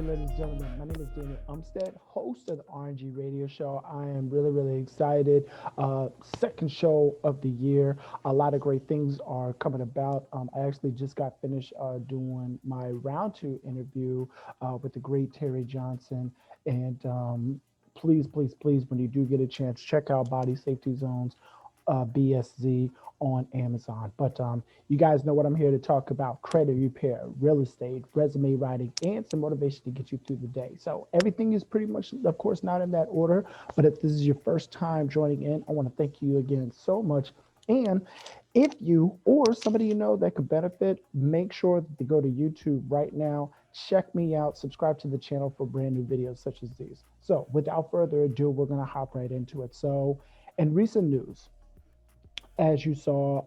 ladies and gentlemen. My name is Daniel Umstead, host of the RNG Radio Show. I am really excited. Second show of the year. A lot of great things are coming about. I actually just got finished doing my round two interview with the great Terry Johnson. And please, when you do get a chance, check out Body Safety Zones BSZ on Amazon. But you guys know what I'm here to talk about: credit repair, real estate, resume writing, and some motivation to get you through the day. So everything is pretty much, of course, not in that order. But if this is your first time joining in, I want to thank you again so much. And if you or somebody you know that could benefit, make sure that they go to YouTube right now. Check me out, subscribe to the channel for brand new videos such as these. So without further ado, we're going to hop right into it. So in recent news, as you saw,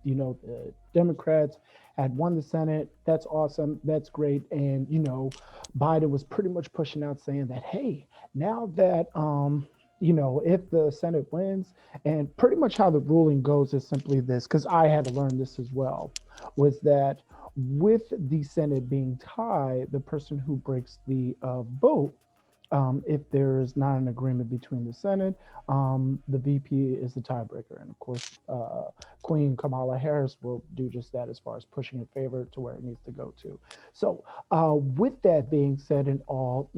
the Democrats had won the Senate. That's awesome. That's great. And, Biden was pretty much pushing out saying that, hey, now that, if the Senate wins, and pretty much how the ruling goes is simply this, because I had to learn this as well, was that with the Senate being tied, the person who breaks the vote, if there is not an agreement between the Senate, the VP is the tiebreaker. And of course, Queen Kamala Harris will do just that as far as pushing in favor to where it needs to go to. So with that being said and all,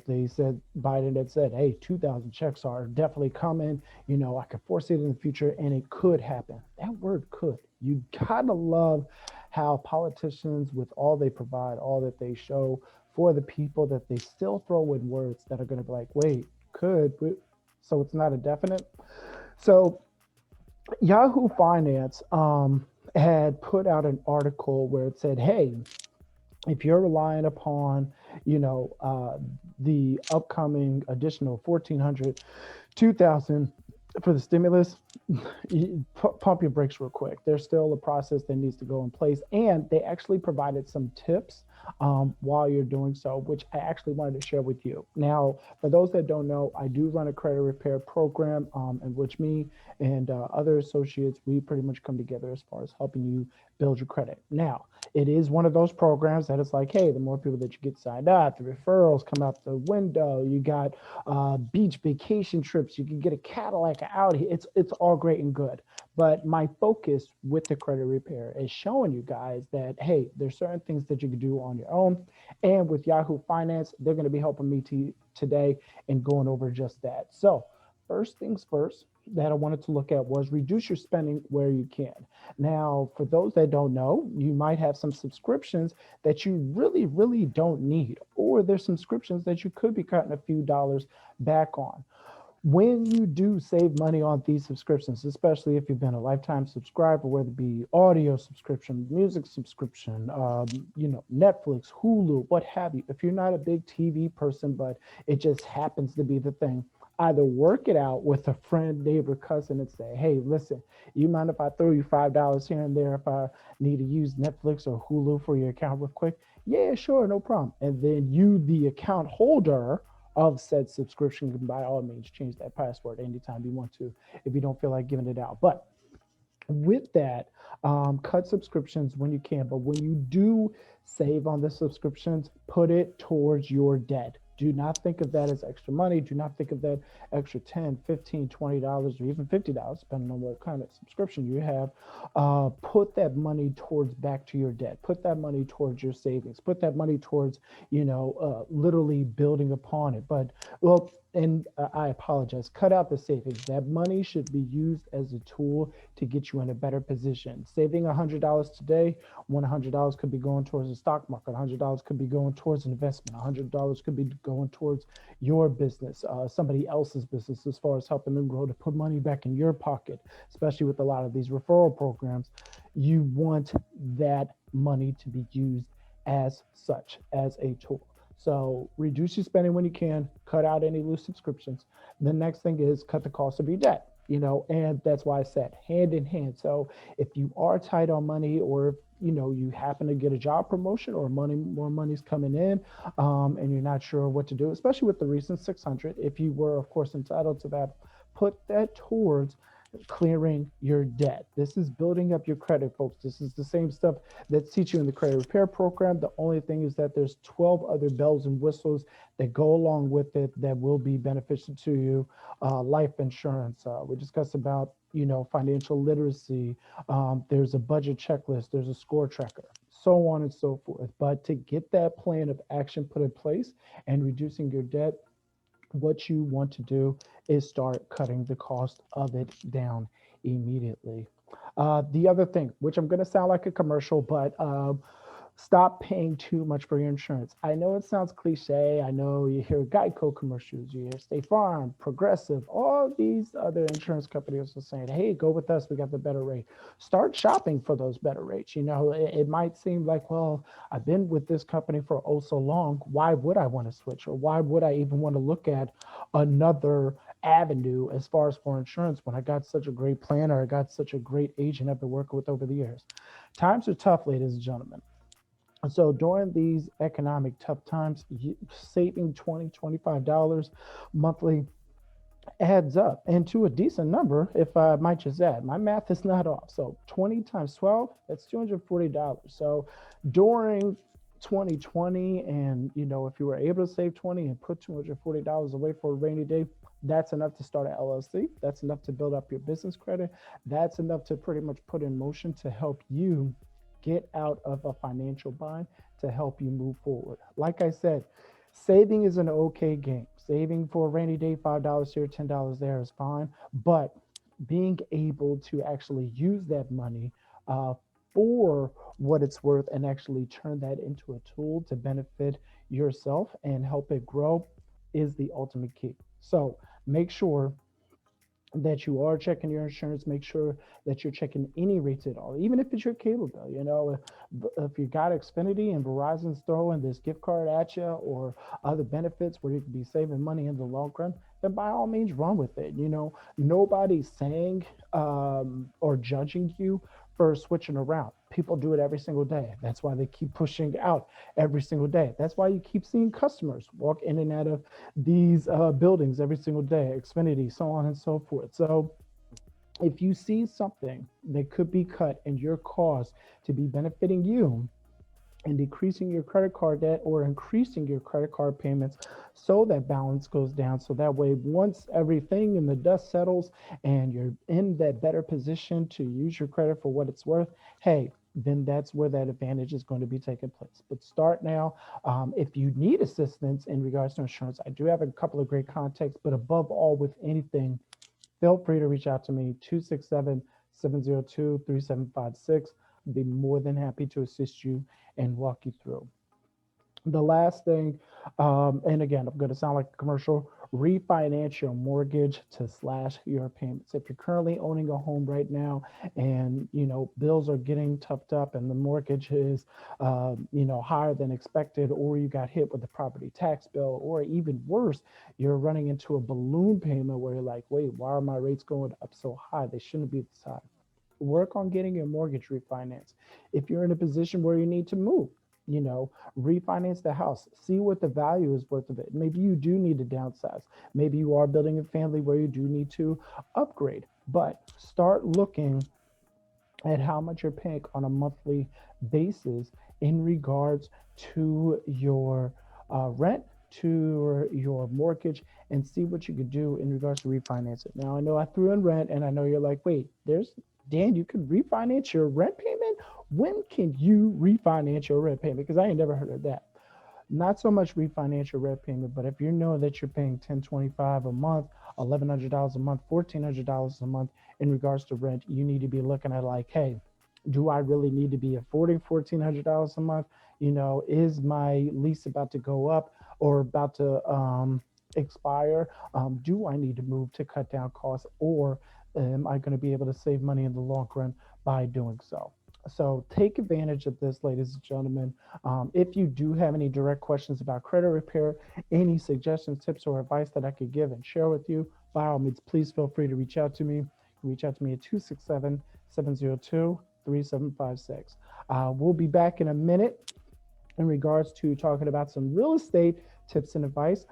they said, Biden had said, hey, 2,000 checks are definitely coming. I could foresee it in the future and it could happen. That word could. You gotta love how politicians, with all they provide, all that they show, for the people, that they still throw in words that are going to be like, wait, could, so it's not a definite. So Yahoo Finance had put out an article where it said, hey, if you're relying upon, the upcoming additional 1,400, 2,000 for the stimulus, pump your brakes real quick. There's still a process that needs to go in place. And they actually provided some tips while you're doing so, which I actually wanted to share with you. Now, for those that don't know, I do run a credit repair program in which me and other associates, we pretty much come together as far as helping you build your credit. Now, it is one of those programs that it's like, hey, the more people that you get signed up, the referrals come out the window. You got beach vacation trips. You can get a Cadillac out here. It's all great and good. But my focus with the credit repair is showing you guys that, hey, there's certain things that you can do on your own. And with Yahoo Finance, they're going to be helping me today and going over just that. So first things first that I wanted to look at was reduce your spending where you can. Now, for those that don't know, you might have some subscriptions that you really don't need, or there's subscriptions that you could be cutting a few dollars back on. When you do save money on these subscriptions, especially if you've been a lifetime subscriber, whether it be audio subscription, music subscription, Netflix, Hulu, what have you, if you're not a big TV person, but it just happens to be the thing, either work it out with a friend, neighbor, cousin, and say, hey, listen, you mind if I throw you $5 here and there if I need to use Netflix or Hulu for your account real quick? Yeah, sure, no problem. And then you, the account holder of said subscription, can by all means change that password anytime you want to if you don't feel like giving it out. But with that, cut subscriptions when you can. But when you do save on the subscriptions, put it towards your debt. Do not think of that as extra money. Do not think of that extra $10, $15, $20, or even $50, depending on what kind of subscription you have. Put that money towards back to your debt. Put that money towards your savings. Put that money towards, literally building upon it. But, I apologize. Cut out the savings. That money should be used as a tool to get you in a better position. Saving $100 today, $100 could be going towards the stock market. $100 could be going towards investment. $100 could be going towards your business, somebody else's business, as far as helping them grow, to put money back in your pocket, especially with a lot of these referral programs. You want that money to be used as such, as a tool. So reduce your spending when you can, cut out any loose subscriptions. The next thing is cut the cost of your debt, and that's why I said hand in hand. So if you are tight on money, or if you happen to get a job promotion, or more money's coming in, and you're not sure what to do, especially with the recent 600, if you were, of course, entitled to that, put that towards clearing your debt. This is building up your credit, folks. This is the same stuff that's teaching in the credit repair program. The only thing is that there's 12 other bells and whistles that go along with it that will be beneficial to you. Life insurance. We discussed about, financial literacy. There's a budget checklist. There's a score tracker, so on and so forth. But to get that plan of action put in place and reducing your debt, what you want to do is start cutting the cost of it down immediately. The other thing, which I'm going to sound like a commercial, but stop paying too much for your insurance. I know it sounds cliche. I know you hear Geico commercials, you hear State Farm, Progressive, all these other insurance companies are saying, hey, go with us. We got the better rate. Start shopping for those better rates. It might seem like, well, I've been with this company for oh so long. Why would I want to switch? Or why would I even want to look at another avenue as far as for insurance when I got such a great plan or I got such a great agent I've been working with over the years? Times are tough, ladies and gentlemen. So during these economic tough times, saving $20, $25 monthly adds up into a decent number. If I might just add, my math is not off. So 20 times 12, that's $240. So during 2020, and if you were able to save 20 and put $240 away for a rainy day, that's enough to start an LLC. That's enough to build up your business credit. That's enough to pretty much put in motion to help you get out of a financial bind, to help you move forward. Like I said, saving is an okay game. Saving for a rainy day, $5 here, $10 there is fine. But being able to actually use that money for what it's worth and actually turn that into a tool to benefit yourself and help it grow is the ultimate key. So make sure that you are checking your insurance. Make sure that you're checking any rates at all, even if it's your cable bill. If you got Xfinity and Verizon's throwing this gift card at you or other benefits where you could be saving money in the long run, then by all means run with it. Nobody's saying or judging you for switching around. People do it every single day. That's why they keep pushing out every single day. That's why you keep seeing customers walk in and out of these buildings every single day, Xfinity, so on and so forth. So if you see something that could be cut and your cause to be benefiting you and decreasing your credit card debt or increasing your credit card payments so that balance goes down, so that way once everything in the dust settles and you're in that better position to use your credit for what it's worth, hey, then that's where that advantage is going to be taking place. But start now. If you need assistance in regards to insurance, I do have a couple of great contacts, but above all, with anything, feel free to reach out to me, 267-702-3756. I'd be more than happy to assist you and walk you through. The last thing, and again, I'm going to sound like a commercial, refinance your mortgage to slash your payments. If you're currently owning a home right now and, bills are getting toughed up and the mortgage is, higher than expected, or you got hit with the property tax bill, or even worse, you're running into a balloon payment where you're like, wait, why are my rates going up so high? They shouldn't be this high. Work on getting your mortgage refinanced. If you're in a position where you need to move, refinance the house, see what the value is worth of it. Maybe you do need to downsize. Maybe you are building a family where you do need to upgrade, but start looking at how much you're paying on a monthly basis in regards to your rent, to your mortgage, and see what you could do in regards to refinance it. Now, I know I threw in rent, and I know you're like, wait, Dan, you could refinance your rent payment? When can you refinance your rent payment? Because I ain't never heard of that. Not so much refinance your rent payment, but if you know that you're paying $1,025 a month, $1,100 a month, $1,400 a month in regards to rent, you need to be looking at like, hey, do I really need to be affording $1,400 a month? Is my lease about to go up or about to expire? Do I need to move to cut down costs, or am I going to be able to save money in the long run by doing so? So take advantage of this, ladies and gentlemen. If you do have any direct questions about credit repair, any suggestions, tips, or advice that I could give and share with you, by all means, please feel free to reach out to me. Reach out to me at 267-702-3756. We'll be back in a minute in regards to talking about some real estate tips and advice.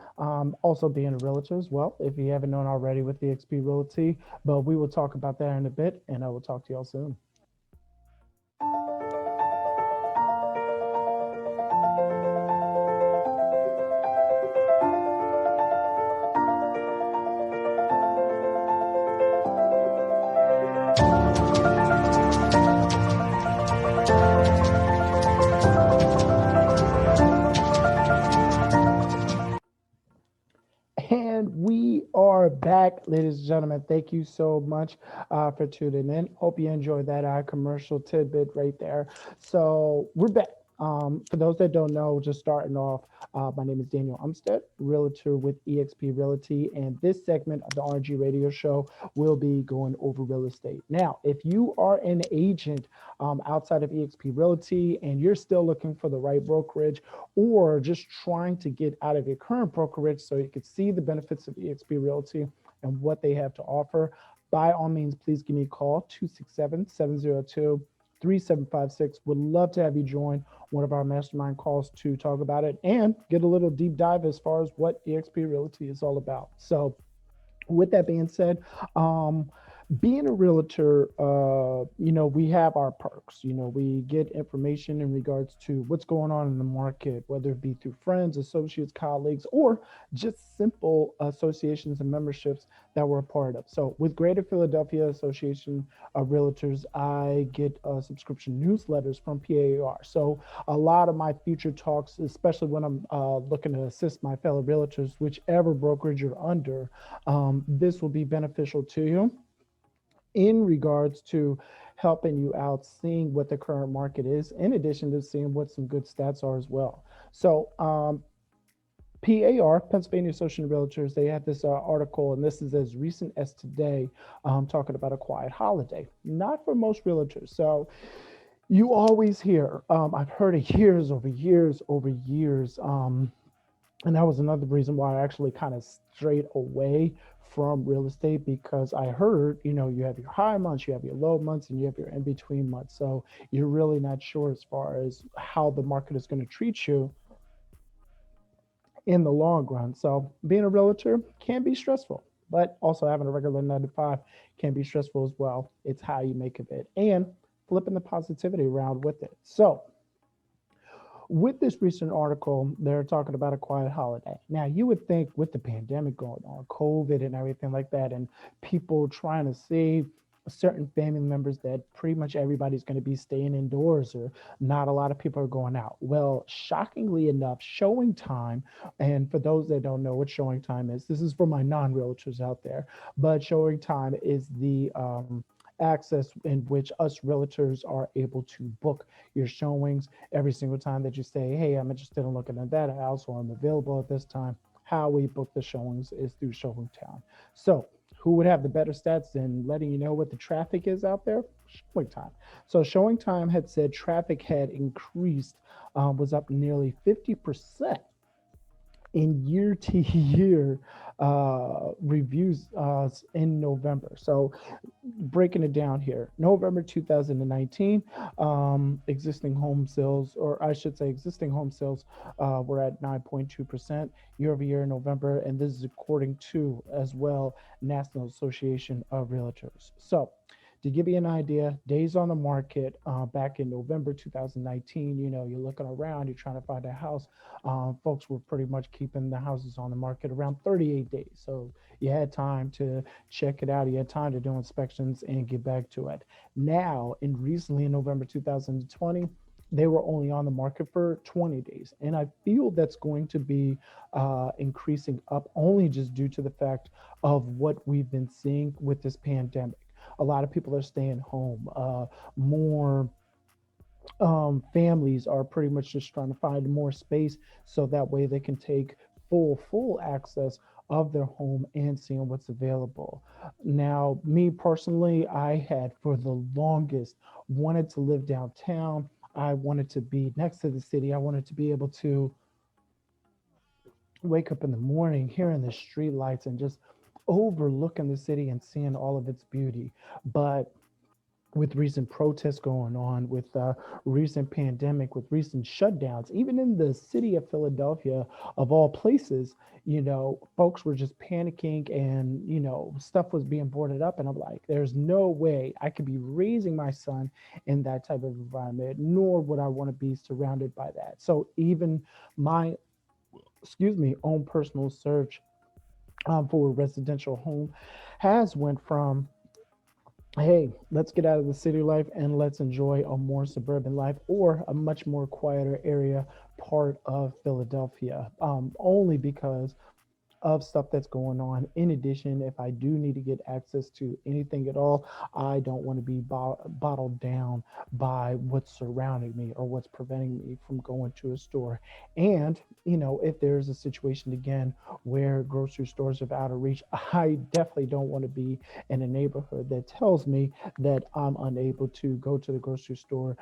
Also being a realtor as well, if you haven't known already with EXP Realty. But we will talk about that in a bit, and I will talk to y'all soon. And we are back, ladies and gentlemen. Thank you so much for tuning in. Hope you enjoyed that commercial tidbit right there. So we're back. For those that don't know, just starting off, my name is Daniel Umstead, realtor with EXP Realty, and this segment of the RNG Radio Show will be going over real estate. Now, if you are an agent outside of EXP Realty and you're still looking for the right brokerage, or just trying to get out of your current brokerage so you can see the benefits of EXP Realty and what they have to offer, by all means, please give me a call, 267-702-3756. Would love to have you join one of our mastermind calls to talk about it and get a little deep dive as far as what EXP Realty is all about. So with that being said, being a realtor, we have our perks. We get information in regards to what's going on in the market, whether it be through friends, associates, colleagues, or just simple associations and memberships that we're a part of. So with Greater Philadelphia Association of Realtors, I get subscription newsletters from PAR. So a lot of my future talks, especially when I'm looking to assist my fellow realtors, whichever brokerage you're under, this will be beneficial to you in regards to helping you out, seeing what the current market is, in addition to seeing what some good stats are as well. So, PAR, Pennsylvania Association of Realtors, they had this article, and this is as recent as today, talking about a quiet holiday. Not for most realtors. So, you always hear, I've heard it years over years over years. And that was another reason why I actually kind of strayed away from real estate, because I heard, you have your high months, you have your low months, and you have your in between months. So you're really not sure as far as how the market is going to treat you in the long run. So being a realtor can be stressful, but also having a regular 9 to 5 can be stressful as well. It's how you make of it and flipping the positivity around with it. So with this recent article, they're talking about a quiet holiday. Now, you would think with the pandemic going on, COVID and everything like that, and people trying to save certain family members, that pretty much everybody's going to be staying indoors or not a lot of people are going out. Well, shockingly enough, showing time, and for those that don't know what showing time is, this is for my non-realtors out there, but showing time is the access in which us realtors are able to book your showings every single time that you say, hey, I'm interested in looking at that house, or I'm available at this time. How we book the showings is through Showing Time. So who would have the better stats than letting you know what the traffic is out there? Showing Time. So Showing Time had said traffic had increased, was up nearly 50% in year to year reviews in November. So breaking it down here, November 2019, existing home sales, or I should say existing home sales, were at 9.2% year over year in November. And this is according to, as well, National Association of Realtors. So to give you an idea, days on the market back in November 2019, you're looking around, you're trying to find a house. Folks were pretty much keeping the houses on the market around 38 days. So you had time to check it out. You had time to do inspections and get back to it. Now, recently in November 2020, they were only on the market for 20 days. And I feel that's going to be increasing up, only just due to the fact of what we've been seeing with this pandemic. A lot of people are staying home. More families are pretty much just trying to find more space so that way they can take full access of their home and seeing what's available. Now, me personally, I had for the longest wanted to live downtown. I wanted to be next to the city. I wanted to be able to wake up in the morning, hearing the street lights and just overlooking the city and seeing all of its beauty. But with recent protests going on, with recent pandemic, with recent shutdowns, even in the city of Philadelphia, of all places, folks were just panicking and, stuff was being boarded up. And I'm like, there's no way I could be raising my son in that type of environment, nor would I want to be surrounded by that. So even my, excuse me, own personal search for a residential home has went from, hey, let's get out of the city life and let's enjoy a more suburban life or a much more quieter area part of Philadelphia. Only because of stuff that's going on. In addition, if I do need to get access to anything at all, I don't want to be bottled down by what's surrounding me or what's preventing me from going to a store. And, if there's a situation again where grocery stores are out of reach, I definitely don't want to be in a neighborhood that tells me that I'm unable to go to the grocery store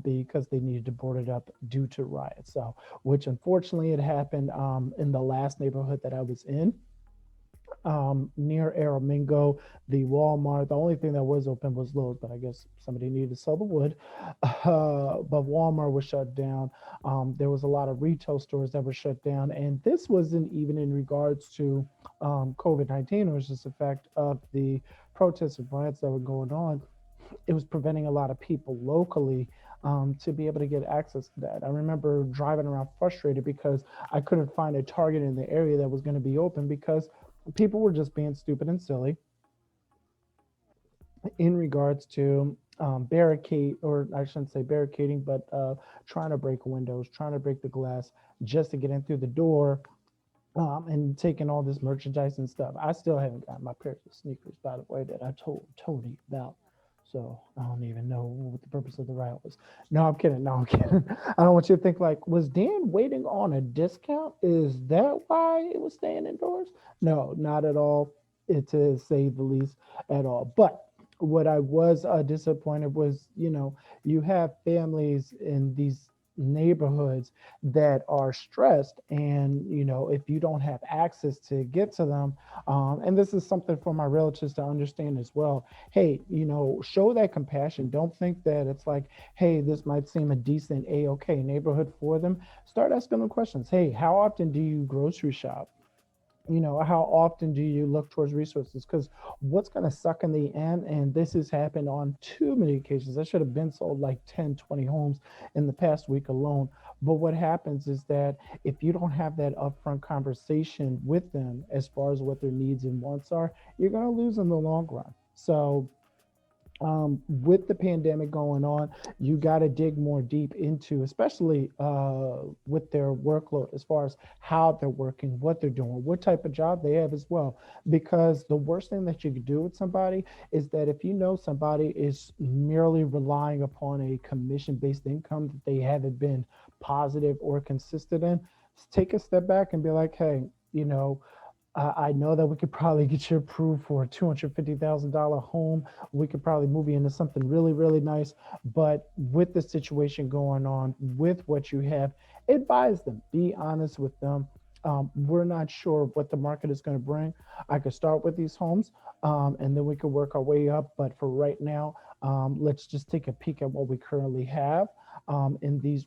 because they needed to board it up due to riots. So, which unfortunately it happened in the last neighborhood that I was in, near Aramingo, the Walmart. The only thing that was open was Lowe's, but I guess somebody needed to sell the wood. But Walmart was shut down. There was a lot of retail stores that were shut down, and this wasn't even in regards to COVID-19. It was just the fact of the protests and riots that were going on. It was preventing a lot of people locally to be able to get access to that. I remember driving around frustrated because I couldn't find a Target in the area that was going to be open because people were just being stupid and silly in regards to barricade, or I shouldn't say barricading, but trying to break windows, trying to break the glass just to get in through the door, and taking all this merchandise and stuff. I still haven't gotten my pair of sneakers, by the way, that I told you about. So I don't even know what the purpose of the riot was. No, I'm kidding. No, I'm kidding. I don't want you to think like, was Dan waiting on a discount? Is that why it was staying indoors? No, not at all. It to say the least at all. But what I was disappointed was, you have families in these neighborhoods that are stressed, and if you don't have access to get to them, and this is something for my relatives to understand as well. Hey, show that compassion. Don't think that it's like, hey, this might seem a decent a-okay neighborhood for them. Start asking them questions. Hey, how often do you grocery shop? How often do you look towards resources? Because what's going to suck in the end, and this has happened on too many occasions, I should have been sold like 10, 20 homes in the past week alone. But what happens is that if you don't have that upfront conversation with them as far as what their needs and wants are, you're going to lose in the long run. So with the pandemic going on, you got to dig more deep into, especially with their workload, as far as how they're working, what they're doing, what type of job they have as well. Because the worst thing that you could do with somebody is that if you know somebody is merely relying upon a commission based income that they haven't been positive or consistent in, take a step back and be like, hey, I know that we could probably get you approved for a $250,000 home. We could probably move you into something really, really nice. But with the situation going on, with what you have, advise them, be honest with them. We're not sure what the market is going to bring. I could start with these homes, and then we could work our way up. But for right now, let's just take a peek at what we currently have in this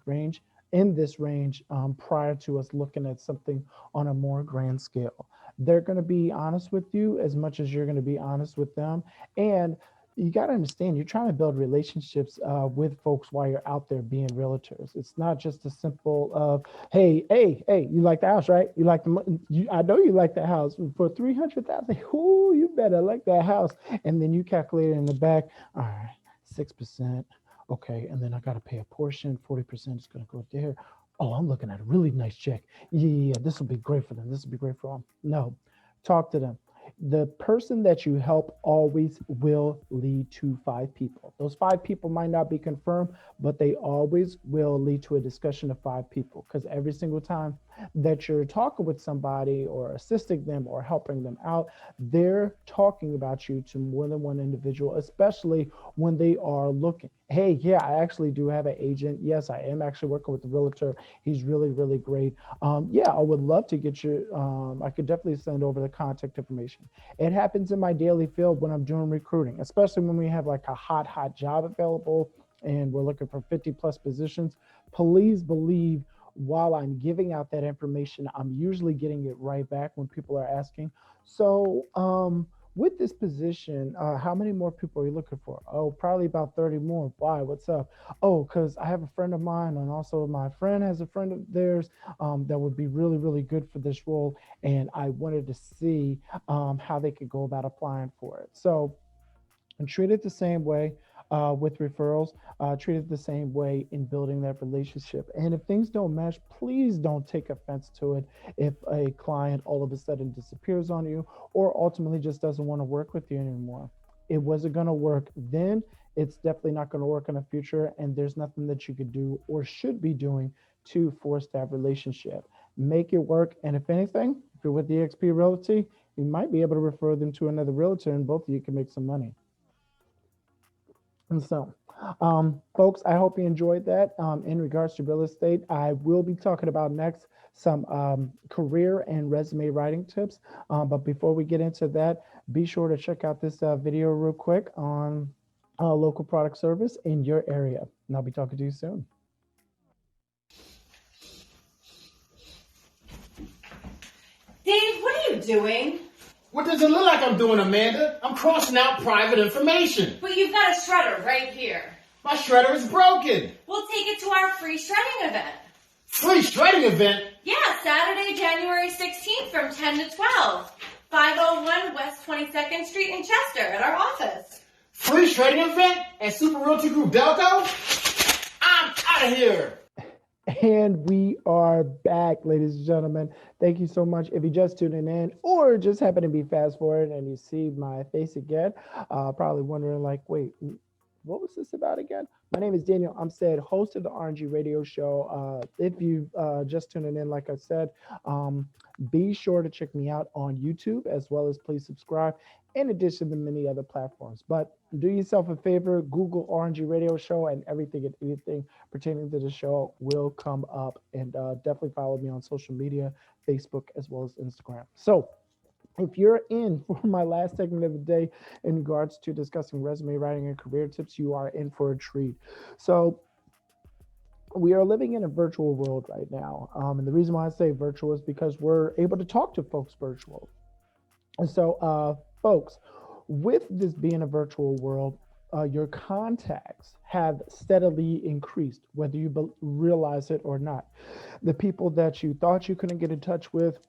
range, prior to us looking at something on a more grand scale. They're going to be honest with you as much as you're going to be honest with them. And you got to understand, you're trying to build relationships with folks while you're out there being realtors. It's not just a simple of, hey, you like the house, right? You like I know you like the house for 300,000. Ooh, you better like that house. And then you calculate it in the back. All right, 6%. Okay, and then I got to pay a portion. 40% is going to go there. Oh, I'm looking at a really nice check. Yeah, this will be great for them. This will be great for them. No, talk to them. The person that you help always will lead to 5 people. Those 5 people might not be confirmed, but they always will lead to a discussion of 5 people, because every single time that you're talking with somebody or assisting them or helping them out, they're talking about you to more than one individual, especially when they are looking. Hey, yeah, I actually do have an agent. Yes, I am actually working with the realtor. He's really, really great. Yeah, I would love to get you. I could definitely send over the contact information. It happens in my daily field when I'm doing recruiting, especially when we have like a hot job available and we're looking for 50 plus positions. Please believe while I'm giving out that information, I'm usually getting it right back when people are asking. So, with this position, how many more people are you looking for? Oh, probably about 30 more. Why? What's up? Oh, because I have a friend of mine, and also my friend has a friend of theirs that would be really, really good for this role. And I wanted to see how they could go about applying for it. So, and treat it the same way with referrals. Treat it the same way in building that relationship. And if things don't match, please don't take offense to it. If a client all of a sudden disappears on you or ultimately just doesn't want to work with you anymore, it wasn't going to work then. It's definitely not going to work in the future. And there's nothing that you could do or should be doing to force that relationship. Make it work. And if anything, if you're with eXp Realty, you might be able to refer them to another realtor and both of you can make some money. And so, folks, I hope you enjoyed that. In regards to real estate, I will be talking about next some career and resume writing tips. But before we get into that, be sure to check out this video real quick on local product service in your area. And I'll be talking to you soon. Dave, what are you doing? What does it look like I'm doing, Amanda? I'm crossing out private information. But you've got a shredder right here. My shredder is broken. We'll take it to our free shredding event. Free shredding event? Yeah, Saturday, January 16th from 10 to 12. 501 West 22nd Street in Chester at our office. Free shredding event at Super Realty Group Delco? I'm out of here. And we are back, ladies and gentlemen. Thank you so much. If you just tuning in or just happen to be fast forward and you see my face again, probably wondering like, wait, what was this about again? My name is Daniel Umstead, host of the RNG Radio Show. If you just tuning in, like I said, be sure to check me out on YouTube as well as please subscribe in addition to many other platforms. But do yourself a favor, Google RNG Radio Show and everything and anything pertaining to the show will come up. And definitely follow me on social media, Facebook, as well as Instagram. So if you're in for my last segment of the day in regards to discussing resume writing and career tips, you are in for a treat. So we are living in a virtual world right now. And the reason why I say virtual is because we're able to talk to folks virtual. And so, folks, with this being a virtual world, your contacts have steadily increased, whether you realize it or not. The people that you thought you couldn't get in touch with,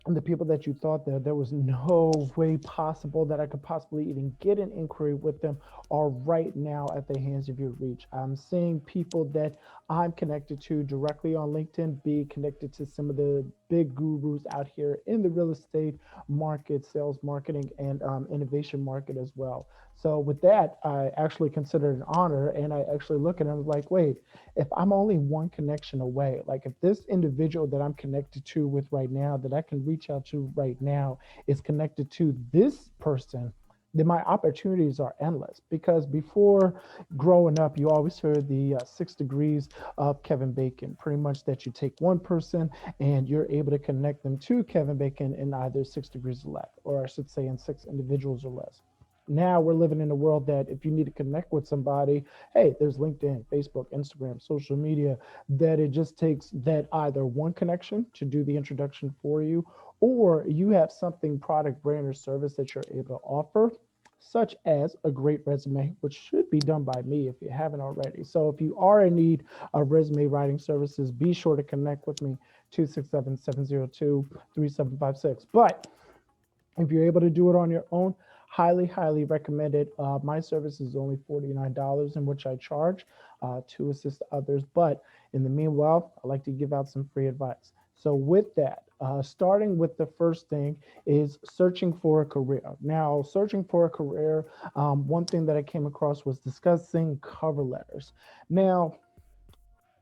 and the people that you thought that there was no way possible that I could possibly even get an inquiry with them are right now at the hands of your reach. I'm seeing people that I'm connected to directly on LinkedIn be connected to some of the big gurus out here in the real estate market, sales marketing, and innovation market as well. So with that, I actually consider it an honor, and I actually look at it and I'm like, wait, if I'm only one connection away, like if this individual that I'm connected to with right now, that I can reach out to right now is connected to this person, then my opportunities are endless. Because before growing up, you always heard the 6 degrees of Kevin Bacon, pretty much that you take one person and you're able to connect them to Kevin Bacon in either 6 degrees or less, or I should say in 6 individuals or less. Now we're living in a world that if you need to connect with somebody, hey, there's LinkedIn, Facebook, Instagram, social media, that it just takes that either one connection to do the introduction for you, or you have something, product, brand, or service that you're able to offer, such as a great resume, which should be done by me if you haven't already. So if you are in need of resume writing services, be sure to connect with me, 267-702-3756. But if you're able to do it on your own, highly recommend it. My service is only $49 in which I charge to assist others. But in the meanwhile, I like to give out some free advice. So with that, starting with the first thing is searching for a career. Now, searching for a career, one thing that I came across was discussing cover letters. Now,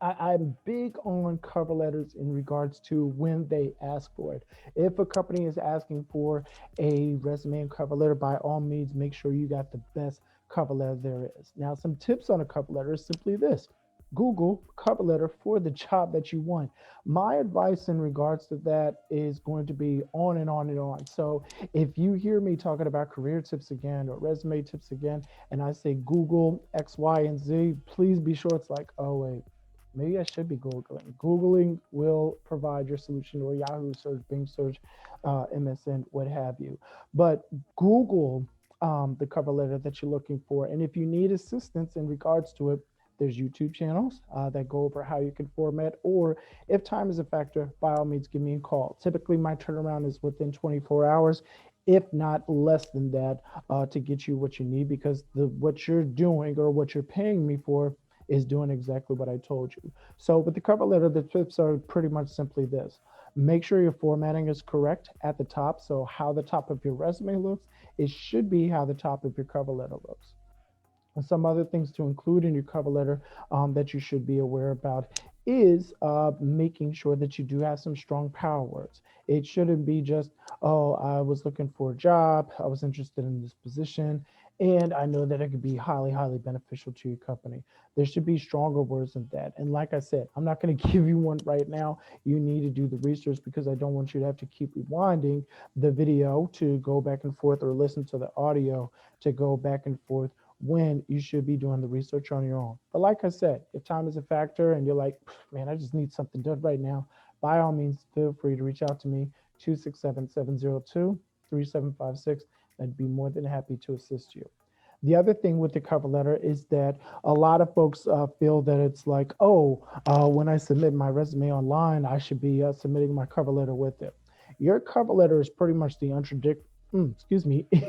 I'm big on cover letters in regards to when they ask for it. If a company is asking for a resume and cover letter, by all means, make sure you got the best cover letter there is. Now, some tips on a cover letter is simply this: Google cover letter for the job that you want. My advice in regards to that is going to be on and on and on. So, if you hear me talking about career tips again or resume tips again, and I say Google X, Y, and Z, please be sure it's like, oh, wait, maybe I should be Googling. Googling will provide your solution, or Yahoo search, Bing search, MSN, what have you. But Google the cover letter that you're looking for. And if you need assistance in regards to it, there's YouTube channels that go over how you can format, or if time is a factor, by all means, give me a call. Typically, my turnaround is within 24 hours, if not less than that, to get you what you need, because what you're doing or what you're paying me for is doing exactly what I told you. So with the cover letter, the tips are pretty much simply this: make sure your formatting is correct at the top. So how the top of your resume looks, it should be how the top of your cover letter looks. And some other things to include in your cover letter that you should be aware about is making sure that you do have some strong power words. It shouldn't be just, oh, I was looking for a job, I was interested in this position, and I know that it could be highly, highly beneficial to your company. There should be stronger words than that. And like I said, I'm not going to give you one right now. You need to do the research, because I don't want you to have to keep rewinding the video to go back and forth, or listen to the audio to go back and forth, when you should be doing the research on your own. But like I said, if time is a factor and you're like, man, I just need something done right now, by all means, feel free to reach out to me, 267-702-3756. I'd be more than happy to assist you. The other thing with the cover letter is that a lot of folks feel that it's like, oh, when I submit my resume online, I should be submitting my cover letter with it. Your cover letter is pretty much the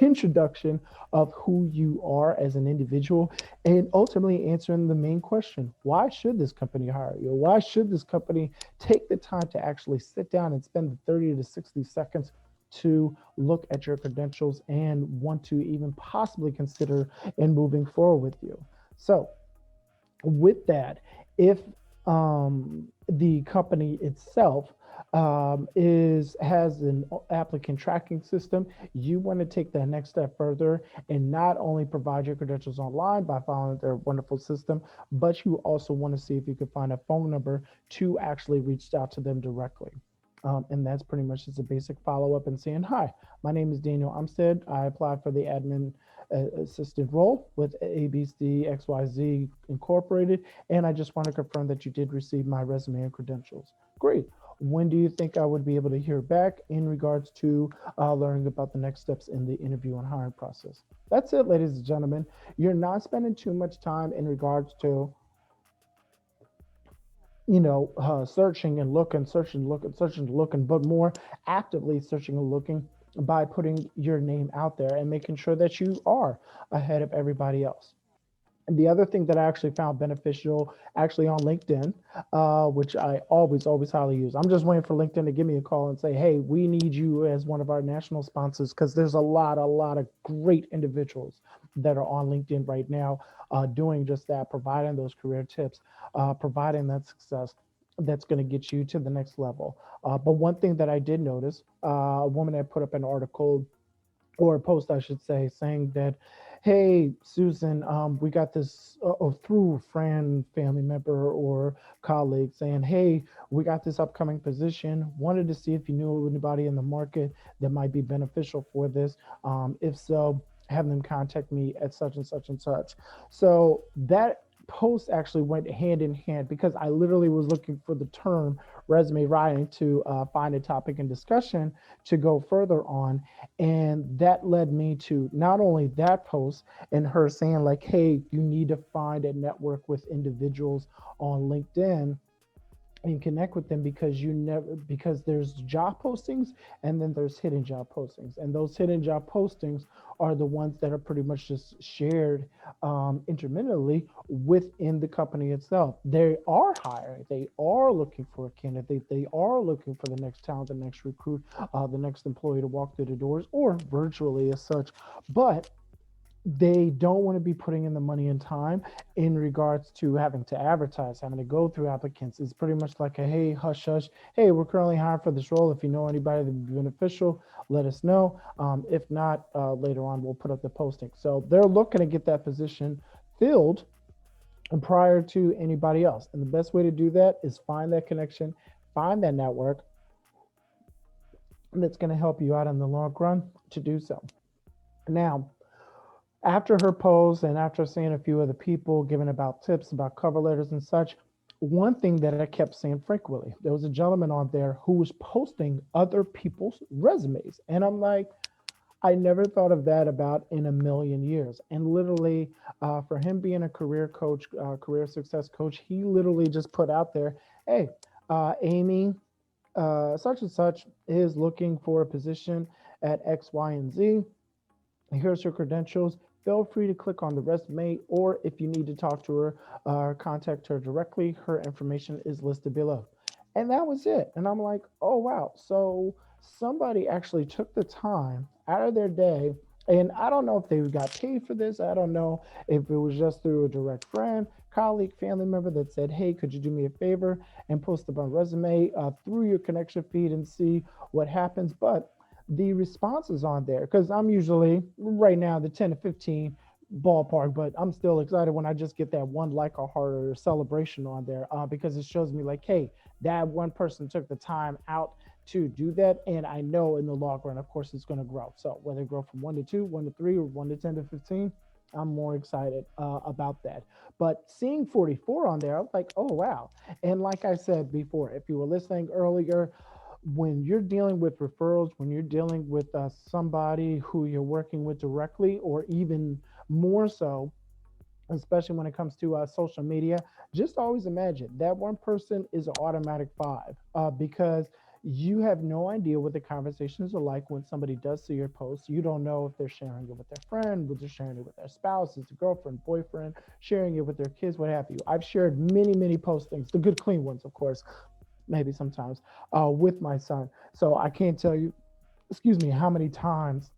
introduction of who you are as an individual, and ultimately answering the main question: why should this company hire you? Why should this company take the time to actually sit down and spend the 30 to 60 seconds to look at your credentials and want to even possibly consider and moving forward with you? So with that, if the company itself is has an applicant tracking system, you want to take that next step further and not only provide your credentials online by following their wonderful system, but you also want to see if you can find a phone number to actually reach out to them directly. And that's pretty much just a basic follow up and saying, hi, my name is Daniel Umstead. I applied for the admin assistant role with ABC XYZ Incorporated, and I just want to confirm that you did receive my resume and credentials. Great. When do you think I would be able to hear back in regards to learning about the next steps in the interview and hiring process? That's it, ladies and gentlemen. You're not spending too much time in regards to searching and looking, searching, looking, searching, looking, but more actively searching and looking by putting your name out there and making sure that you are ahead of everybody else. And the other thing that I actually found beneficial actually on LinkedIn, which I always highly use. I'm just waiting for LinkedIn to give me a call and say, hey, we need you as one of our national sponsors, because there's a lot of great individuals that are on LinkedIn right now doing just that, providing those career tips, providing that success that's going to get you to the next level. But one thing that I did notice, a woman had put up an article, or a post, I should say, saying that, hey, Susan, we got this through a friend, family member, or colleague saying, hey, we got this upcoming position. Wanted to see if you knew anybody in the market that might be beneficial for this. If so, have them contact me at such and such and such. So that post actually went hand in hand, because I literally was looking for the term resume writing to find a topic in discussion to go further on. And that led me to not only that post and her saying like, hey, you need to find a network with individuals on LinkedIn and connect with them, because there's job postings and then there's hidden job postings, and those hidden job postings are the ones that are pretty much just shared intermittently within the company itself. They are hiring, they are looking for a candidate, they are looking for the next talent, the next recruit, the next employee to walk through the doors, or virtually as such. But they don't want to be putting in the money and time in regards to having to advertise, having to go through applicants. It's pretty much like a, hey, hush, hush. Hey, we're currently hiring for this role. If you know anybody that would be beneficial, let us know. If not, later on, we'll put up the posting. So they're looking to get that position filled prior to anybody else. And the best way to do that is find that connection, find that network that's going to help you out in the long run to do so. Now, after her post and after seeing a few other people giving about tips about cover letters and such, one thing that I kept seeing frequently, there was a gentleman on there who was posting other people's resumes. And I'm like, I never thought of that about in a million years. And literally, for him being a career coach, career success coach, he literally just put out there, hey, Amy, such and such is looking for a position at X, Y, and Z. Here's her credentials. Feel free to click on the resume, or if you need to talk to her, contact her directly. Her information is listed below. And that was it. And I'm like, oh, wow. So somebody actually took the time out of their day. And I don't know if they got paid for this. I don't know if it was just through a direct friend, colleague, family member that said, hey, could you do me a favor and post up my resume through your connection feed and see what happens. But the responses on there, because I'm usually right now the 10 to 15 ballpark, but I'm still excited when I just get that one like or heart or celebration on there, because it shows me like, hey, that one person took the time out to do that. And I know in the long run, of course, it's going to grow. So whether it grow from 1 to 2, 1 to 3, or 1 to 10 to 15, I'm more excited about that. But seeing 44 on there, I'm like, oh, wow. And like I said before, if you were listening earlier, when you're dealing with referrals, when you're dealing with somebody who you're working with directly, or even more so, especially when it comes to social media, just always imagine that one person is an automatic 5, because you have no idea what the conversations are like when somebody does see your post. You don't know if they're sharing it with their friend, if they're sharing it with their spouse, it's a girlfriend, boyfriend, sharing it with their kids, what have you. I've shared many postings, the good, clean ones, of course, maybe sometimes, with my son. So I can't tell you, excuse me, how many times.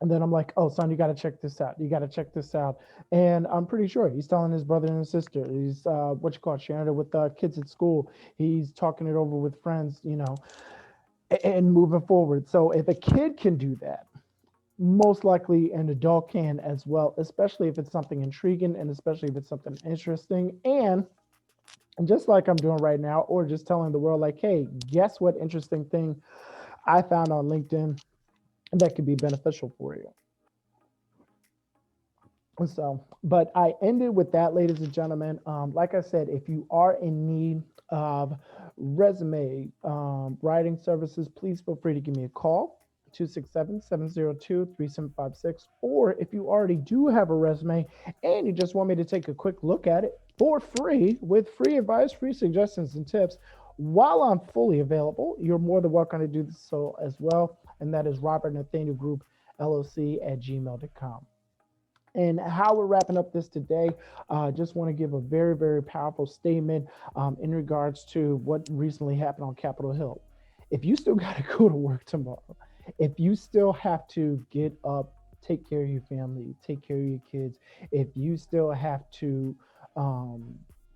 And then I'm like, oh, son, you got to check this out. You got to check this out. And I'm pretty sure he's telling his brother and sister. He's, sharing it with kids at school. He's talking it over with friends, and moving forward. So if a kid can do that, most likely an adult can as well, especially if it's something intriguing and especially if it's something interesting. And just like I'm doing right now, or just telling the world like, hey, guess what interesting thing I found on LinkedIn that could be beneficial for you. So, but I ended with that, ladies and gentlemen. Like I said, if you are in need of resume writing services, please feel free to give me a call, 267-702-3756. Or if you already do have a resume and you just want me to take a quick look at it for free, with free advice, free suggestions and tips, while I'm fully available, you're more than welcome to do so as well. And that is Robert Nathaniel Group LLC at gmail.com. And how we're wrapping up this today, just want to give a very, very powerful statement in regards to what recently happened on Capitol Hill. If you still got to go to work tomorrow, if you still have to get up, take care of your family, take care of your kids, if you still have to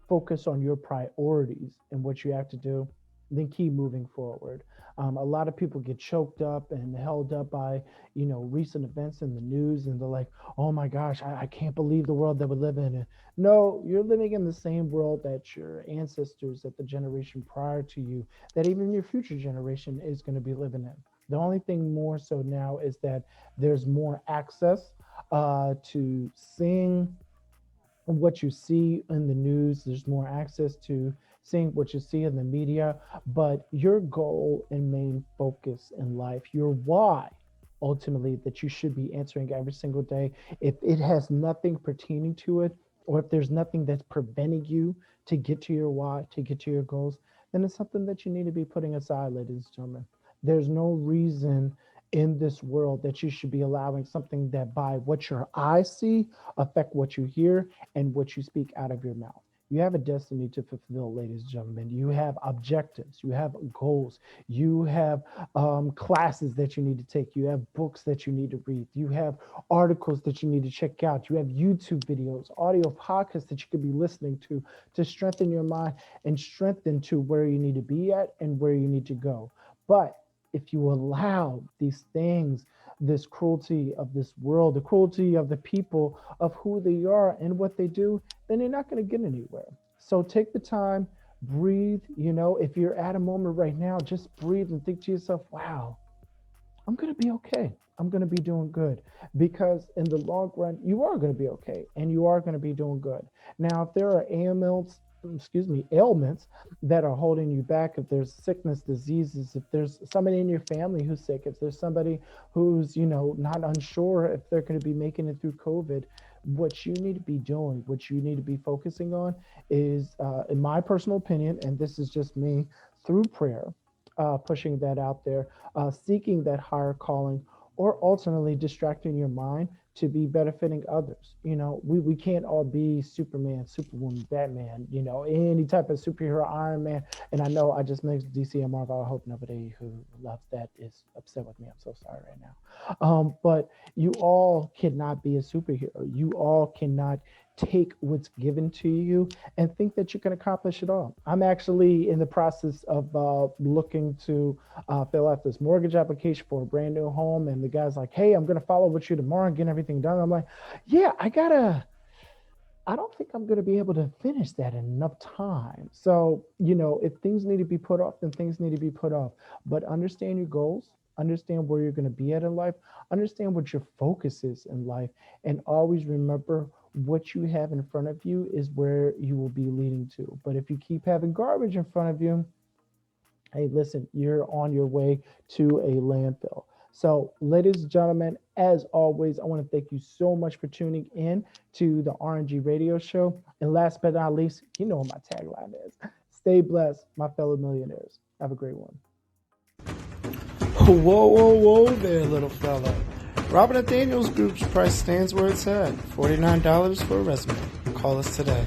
focus on your priorities and what you have to do, then keep moving forward. A lot of people get choked up and held up by, recent events in the news, and they're like, oh my gosh, I can't believe the world that we live in. And no, you're living in the same world that your ancestors, that the generation prior to you, that even your future generation is going to be living in. The only thing more so now is that there's more access to seeing what you see in the news. There's more access to seeing what you see in the media, but your goal and main focus in life, your why, ultimately, that you should be answering every single day, if it has nothing pertaining to it, or if there's nothing that's preventing you to get to your why, to get to your goals, then it's something that you need to be putting aside, ladies and gentlemen. There's no reason in this world that you should be allowing something that by what your eyes see affect what you hear and what you speak out of your mouth. You have a destiny to fulfill, ladies and gentlemen. You have objectives. You have goals. You have classes that you need to take. You have books that you need to read. You have articles that you need to check out. You have YouTube videos, audio podcasts that you could be listening to strengthen your mind and strengthen to where you need to be at and where you need to go. But if you allow these things, this cruelty of this world, the cruelty of the people, of who they are and what they do, then you're not going to get anywhere. So take the time, breathe. If you're at a moment right now, just breathe and think to yourself, wow, I'm going to be okay. I'm going to be doing good, because in the long run, you are going to be okay and you are going to be doing good. Now, if there are ailments that are holding you back, if there's sickness, diseases, if there's somebody in your family who's sick, if there's somebody who's, not unsure if they're going to be making it through COVID, what you need to be doing, what you need to be focusing on is, in my personal opinion, and this is just me, through prayer, pushing that out there, seeking that higher calling, or ultimately distracting your mind to be benefiting others. We can't all be Superman, Superwoman, Batman, any type of superhero, Iron Man. And I know I just mixed DC and Marvel. I hope nobody who loves that is upset with me. I'm so sorry right now. But you all cannot be a superhero. You all cannot take what's given to you and think that you can accomplish it all. I'm actually in the process of looking to fill out this mortgage application for a brand new home. And the guy's like, hey, I'm going to follow with you tomorrow and get everything done. I'm like, yeah, I don't think I'm going to be able to finish that in enough time. So, if things need to be put off, then things need to be put off. But understand your goals, understand where you're going to be at in life, understand what your focus is in life, and always remember what you have in front of you is where you will be leading to. But if you keep having garbage in front of you, hey, listen, you're on your way to a landfill. So, ladies and gentlemen, as always, I want to thank you so much for tuning in to the RNG Radio Show. And last but not least, you know what my tagline is. Stay blessed, my fellow millionaires. Have a great one. Whoa there, little fella. Robert Nathaniel's group's price stands where it's at, $49 for a resume. Call us today.